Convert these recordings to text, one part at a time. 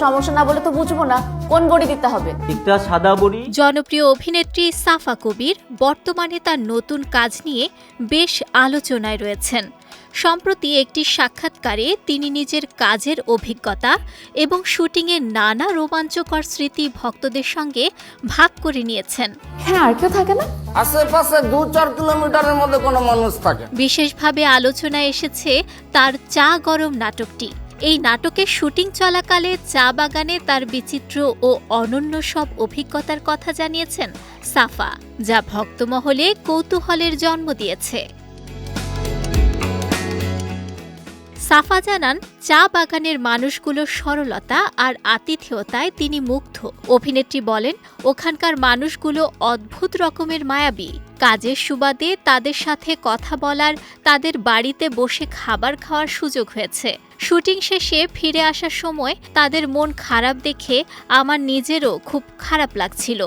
সমস্যা না বলে তো বুঝবো না কোন বড়ি দিতে হবে। একটা সাদা বড়ি। জনপ্রিয় অভিনেত্রী সাফা কবির বর্তমানে তার নতুন কাজ নিয়ে বেশ আলোচনায় রয়েছেন। সম্প্রতি একটি সাক্ষাৎকারে তিনি নিজের কাজের অভিজ্ঞতা এবং শুটিংয়ের নানা রোমাঞ্চকর স্মৃতি ভক্তদের সঙ্গে ভাগ করে নিয়েছেন। হ্যাঁ, আর কেউ থাকে না? আশেপাশে 2-4 কিলোমিটারের মধ্যে কোনো মানুষ থাকে। বিশেষভাবে আলোচনায় এসেছে তার চা গরম নাটকটি। এই নাটকের শুটিং চলাকালে চা বাগানে তার বিচিত্র ও অনন্য সব অভিজ্ঞতার কথা জানিয়েছেন সাফা, যা ভক্তমহলে কৌতূহলের জন্ম দিয়েছে। সাফা জানান, চা বাগানের মানুষগুলোর সরলতা আর আতিথেয়তায় তিনি মুগ্ধ। অভিনেত্রী বলেন, ওখানকার মানুষগুলো অদ্ভুত রকমের মায়াবী। কাজের সুবাদে তাদের সাথে কথা বলার, তাদের বাড়িতে বসে খাবার খাওয়ার সুযোগ হয়েছে। শুটিং শেষে ফিরে আসার সময় তাদের মন খারাপ দেখে আমার নিজেরও খুব খারাপ লাগছিল।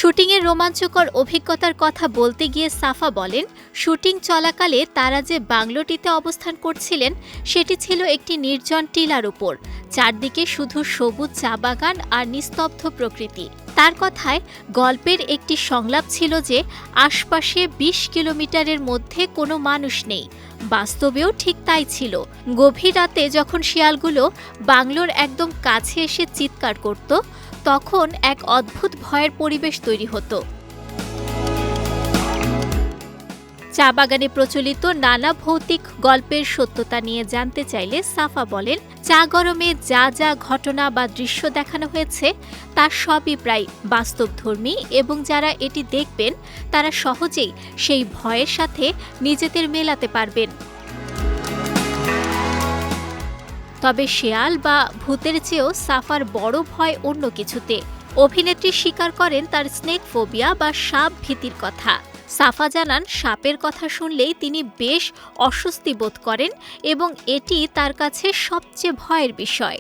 শুটিংয়ের রোমাঞ্চকর অভিজ্ঞতার কথা বলতে গিয়ে সাফা বলেন, শুটিং চলাকালে তারা যে বাংলোটিতে অবস্থান করছিলেন সেটি ছিল একটি নির্জন টিলার উপর। চারদিকে শুধু সবুজ চা বাগান আর নিস্তব্ধ প্রকৃতি। তার কথায়, গল্পের একটি সংলাপ ছিল যে আশপাশে 20 কিলোমিটারের মধ্যে কোনো মানুষ নেই। বাস্তবেও ঠিক তাই ছিল। গভীর রাতে যখন শিয়ালগুলো বাংলোর একদম কাছে এসে চিৎকার করত, তখন এক অদ্ভুত ভয়ের পরিবেশ তৈরি হতো। চা বাগানে প্রচলিত নানা ভৌতিক গল্পের সত্যতা নিয়ে জানতে চাইলে সাফা বলেন, চা গরমে যা যা ঘটনা বা দৃশ্য দেখানো হয়েছে তার সবই প্রায় বাস্তবধর্মী এবং যারা এটি দেখবেন তারা সহজেই সেই ভয়ের সাথে নিজেদের মেলাতে পারবেন। তবে শেয়াল বা ভূতের চেয়েও সাফার বড় ভয় অন্য কিছুতে। অভিনেত্রী স্বীকার করেন তার স্নেক ফোবিয়া বা সাপ ভীতির কথা। সাফা জানান, সাপের কথা শুনলেই তিনি বেশ অস্বস্তি বোধ করেন এবং এটি তার কাছে সবচেয়ে ভয়ের বিষয়।